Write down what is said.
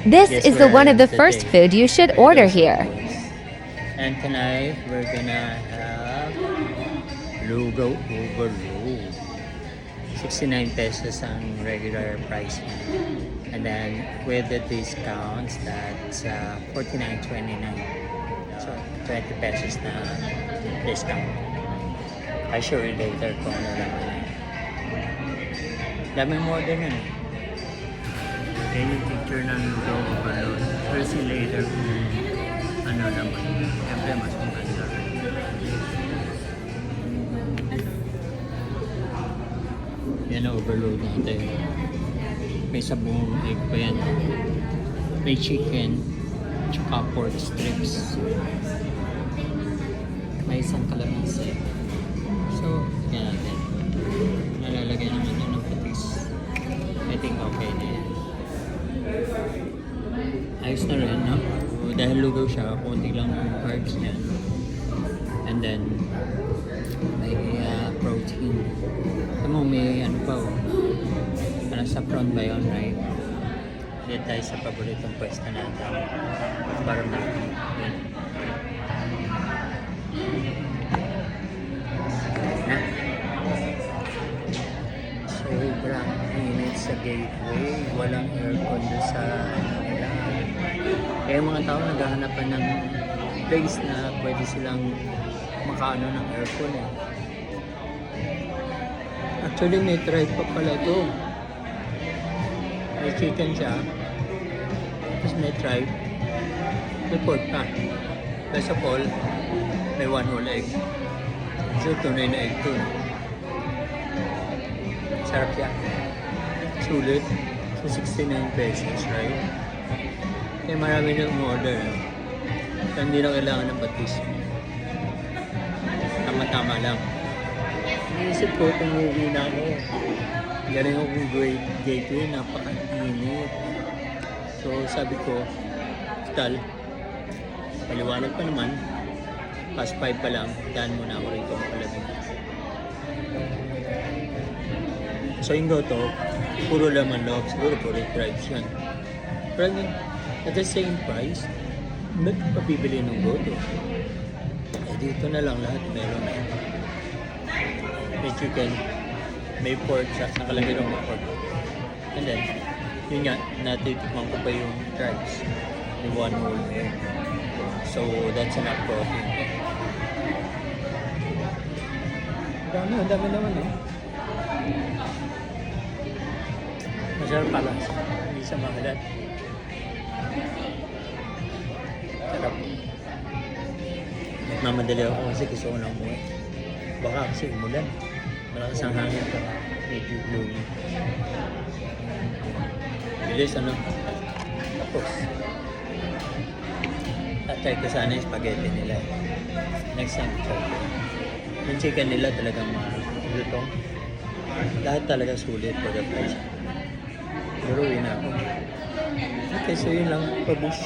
This Guess is the one where of the the first day- food you should where order those here. was. And tonight we're gonna have Lugaw Overload. 69 pesos ang regular price niya. And then with the discounts, that's 49.29. So 20 pesos na discount. I show you later kung ano lang. Daming model nun. Yan yung picture ng Lugaw Overload. We'll see later kung ano naman. Siyempre mas maganda. Yan ang overload natin. May sabong egg pa yan. May chicken. Tsaka pork strips. May isang kalamansi. So, yan natin. Nalalagay naman yun ng patis. I think okay na yan. Ayos na rin, no? So, dahil lugaw siya, konti lang yung carbs niya. And then, may protein. Tama mo, may ano pa, oh. Parang saffron ba yun, right? Dito tayo sa paboritong pwesto natin. Parang natin. Yan. Sobrang init sa gateway. Walang aircon doon sa nila. Kaya yung mga tao naghahanap pa ng place na pwede silang makaano ng aircon eh. Actually may tripe pa pala to. May chicken siya. Tapos may tripe. May pork pa. Best of all, may one whole egg. So tunay na egg to. Sarap yan. Sulit. So 69 pesos, right? Kaya marami na umorder. Kaya hindi na kailangan ng batis. Tama-tama lang. Iisip ko kung uuwi na ako. Galing akong gateway, napaka-init. So sabi ko, tal, paliwanag pa naman. Past 5 pa lang, daan muna ako rito malamig. So yung goto, puro laman loob, siguro puro tribes yan. Pero at the same price, ba't pa bibili ng goto? Eh dito na lang lahat meron na. May chicken, may pork, nakalagay ng mga pork. And then, yun nga, natitikman ko pa yung tribes. Yung one whole egg. So that's enough protein. Ang dami naman eh. Masarap pala. Hindi siya makalat. Sarap. Mamadali ako kasi gusto ko na umuwi. Baka kasi umulan. Malakas ang hangin ka. Medyo gloomy. Bilis ano. Tapos. Try ko sana yung spaghetti nila. Next time try ko. Yung chicken nila talagang lutong. Lahat talaga sulit for the price. Pero uwi na ako. Okay, so yun lang. Pabush.